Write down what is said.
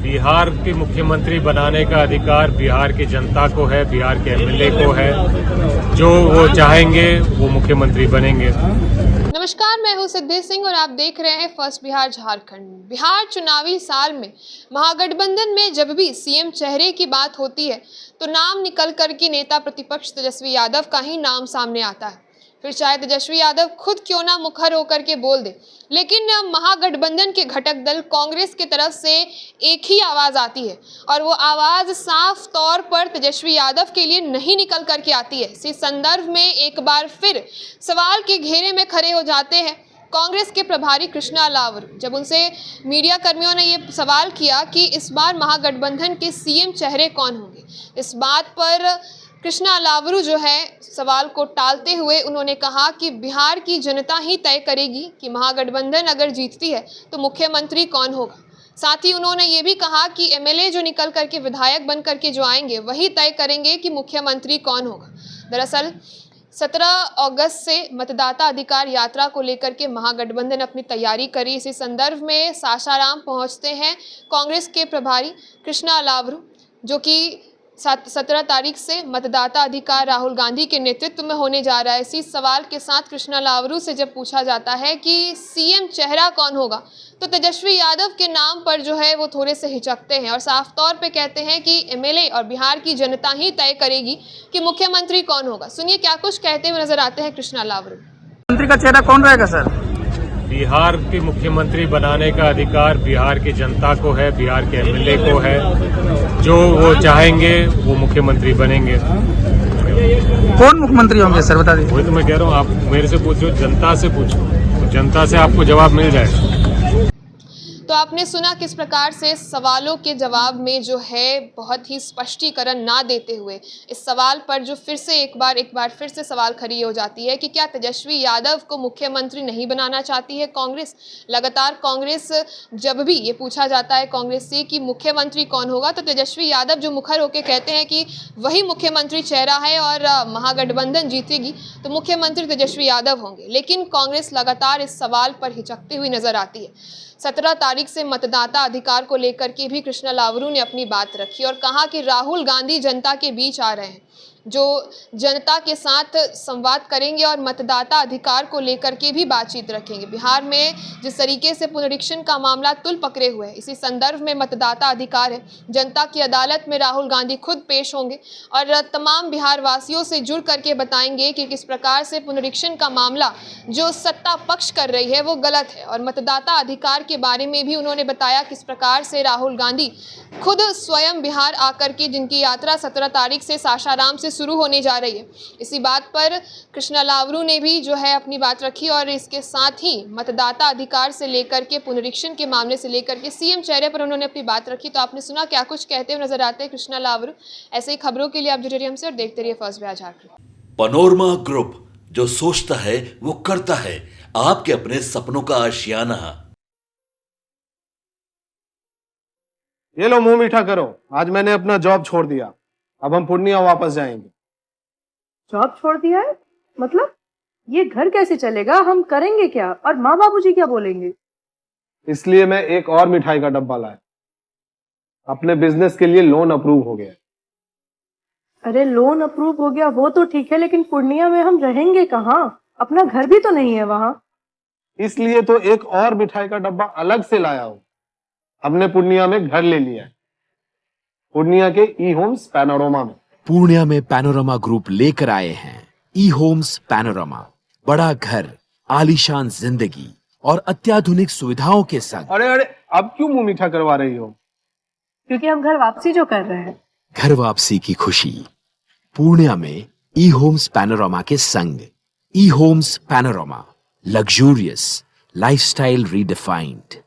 बिहार के मुख्यमंत्री बनाने का अधिकार बिहार की जनता को है, बिहार के एमएलए को है। जो वो चाहेंगे वो मुख्यमंत्री बनेंगे। नमस्कार, मैं हूं सिद्धि सिंह और आप देख रहे हैं फर्स्ट बिहार झारखंड। बिहार चुनावी साल में महागठबंधन में जब भी सीएम चेहरे की बात होती है तो नाम निकल कर के नेता प्रतिपक्ष तेजस्वी यादव का ही नाम सामने आता है। फिर चाहे तेजस्वी यादव खुद क्यों ना मुखर होकर के बोल दे, लेकिन महागठबंधन के घटक दल कांग्रेस की तरफ से एक ही आवाज़ आती है और वो आवाज़ साफ तौर पर तेजस्वी यादव के लिए नहीं निकल करके आती है। इसी संदर्भ में एक बार फिर सवाल के घेरे में खड़े हो जाते हैं कांग्रेस के प्रभारी कृष्णा लावरू। जब उनसे मीडिया कर्मियों ने ये सवाल किया कि इस बार महागठबंधन के सीएम चेहरे कौन होंगे, इस बात पर कृष्णा लावरू जो है सवाल को टालते हुए उन्होंने कहा कि बिहार की जनता ही तय करेगी कि महागठबंधन अगर जीतती है तो मुख्यमंत्री कौन होगा। साथ ही उन्होंने ये भी कहा कि एमएलए जो निकल करके विधायक बन करके जो आएंगे वही तय करेंगे कि मुख्यमंत्री कौन होगा। दरअसल 17 अगस्त से मतदाता अधिकार यात्रा को लेकर के महागठबंधन अपनी तैयारी करी। इसी संदर्भ में सासाराम पहुंचते हैं कांग्रेस के प्रभारी कृष्णा लावरू, जो कि 17 तारीख से मतदाता अधिकार राहुल गांधी के नेतृत्व में होने जा रहा है। इसी सवाल के साथ कृष्णा लावरू से जब पूछा जाता है कि सीएम चेहरा कौन होगा तो तेजस्वी यादव के नाम पर जो है वो थोड़े से हिचकते हैं और साफ तौर पे कहते हैं कि एमएलए और बिहार की जनता ही तय करेगी कि मुख्यमंत्री कौन होगा। सुनिए क्या कुछ कहते हुए नजर आते हैं कृष्णा लावरू। मुख्यमंत्री का चेहरा कौन रहेगा सर? बिहार के मुख्यमंत्री बनाने का अधिकार बिहार की जनता को है, बिहार के एमएलए को है। जो वो चाहेंगे वो मुख्यमंत्री बनेंगे। कौन मुख्यमंत्री होंगे सर, बता दीजिए। वही तो मैं कह रहा हूँ, आप मेरे से पूछ रहे हो, जनता से पूछो, तो जनता से आपको जवाब मिल जाएगा। तो आपने सुना किस प्रकार से सवालों के जवाब में जो है बहुत ही स्पष्टीकरण ना देते हुए इस सवाल पर जो फिर से एक बार फिर से सवाल खड़ी हो जाती है कि क्या तेजस्वी यादव को मुख्यमंत्री नहीं बनाना चाहती है कांग्रेस। लगातार कांग्रेस जब भी ये पूछा जाता है कांग्रेस से कि मुख्यमंत्री कौन होगा तो तेजस्वी यादव जो मुखर होकर कहते हैं कि वही मुख्यमंत्री चेहरा है और महागठबंधन जीतेगी तो मुख्यमंत्री तेजस्वी यादव होंगे। लेकिन कांग्रेस लगातार इस सवाल पर हिचकती हुई नजर आती है। 17 तारीख से मतदाता अधिकार को लेकर के भी कृष्णा लावरू ने अपनी बात रखी और कहा कि राहुल गांधी जनता के बीच आ रहे हैं, जो जनता के साथ संवाद करेंगे और मतदाता अधिकार को लेकर के भी बातचीत रखेंगे। बिहार में जिस तरीके से पुनरीक्षण का मामला तुल पकड़े हुए है, इसी संदर्भ में मतदाता अधिकार है, जनता की अदालत में राहुल गांधी खुद पेश होंगे और तमाम बिहार वासियों से जुड़ करके बताएंगे कि किस प्रकार से पुनरीक्षण का मामला जो सत्ता पक्ष कर रही है वो गलत है। और मतदाता अधिकार के बारे में भी उन्होंने बताया किस प्रकार से राहुल गांधी खुद स्वयं बिहार आकर के, जिनकी यात्रा 17 तारीख से सासाराम से शुरू होने जा रही है, इसी बात पर कृष्णा लावरू ने भी जो है अपनी बात रखी और इसके साथ ही मतदाता अधिकार से लेकर के पुनरीक्षण के मामले से लेकर के सीएम चेहरे पर उन्होंने अपनी बात रखी। तो आपने सुना क्या कुछ कहते हुए नजर आते हैं कृष्णा लावरू। ऐसे ही खबरों के लिए आप जुड़े रहिए हमसे और देखते रहिए first Bihar Jharkhand. Panorama group, जो सोचता है वो करता है। आपके अपने सपनों का आशियाना। ये लो मुंह मीठा करो, आज मैंने अपना जॉब छोड़ दिया, अब हम पूर्णिया वापस जाएंगे। जॉब छोड़ दिया है? मतलब ये घर कैसे चलेगा? हम करेंगे क्या और माँ बाबूजी क्या बोलेंगे? इसलिए मैं एक और मिठाई का डब्बा लाया। अपने बिजनेस के लिए लोन अप्रूव हो गया। अरे लोन अप्रूव हो गया वो तो ठीक है, लेकिन पूर्णिया में हम रहेंगे कहाँ? अपना घर भी तो नहीं है वहाँ। इसलिए तो एक और मिठाई का डब्बा अलग से लाया हूँ। हमने पूर्णिया में घर ले लिया है, पूर्णिया के ई होम्स पैनोरमा में। पूर्णिया में पैनोरमा ग्रुप लेकर आए हैं ई होम्स पैनोरमा। बड़ा घर, आलीशान जिंदगी और अत्याधुनिक सुविधाओं के संग। अरे अब क्यों मुंह मीठा करवा रही हो? क्योंकि हम घर वापसी जो कर रहे हैं। घर वापसी की खुशी पूर्णिया में ई होम्स पैनोरमा के संग। E homes panorama, luxurious lifestyle redefined.